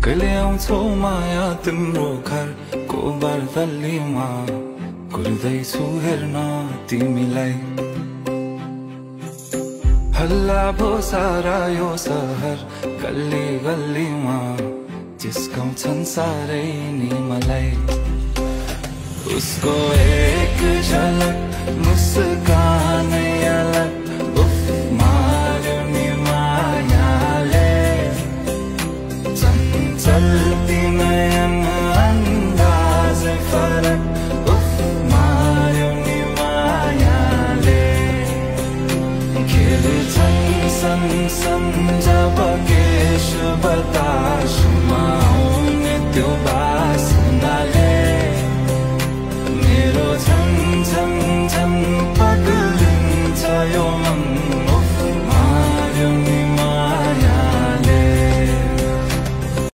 कहिले आउँछौ माया तिम्रो घरको बर्दलीमा कुर्दैछु हेर्न तिमीलाई हल्ला भो सारा यो सहर गल्ली गल्लीमा जिस्काउँछन् सारै नि मलाई उसको एक झलक मुस्कानै अलग उफ मार्यो नि मायाले चल्ती नयन अन्दाजै फरक उफ मार्यो नि मायाले खेल्छन् सन जब केश बतासमा आउने त्यो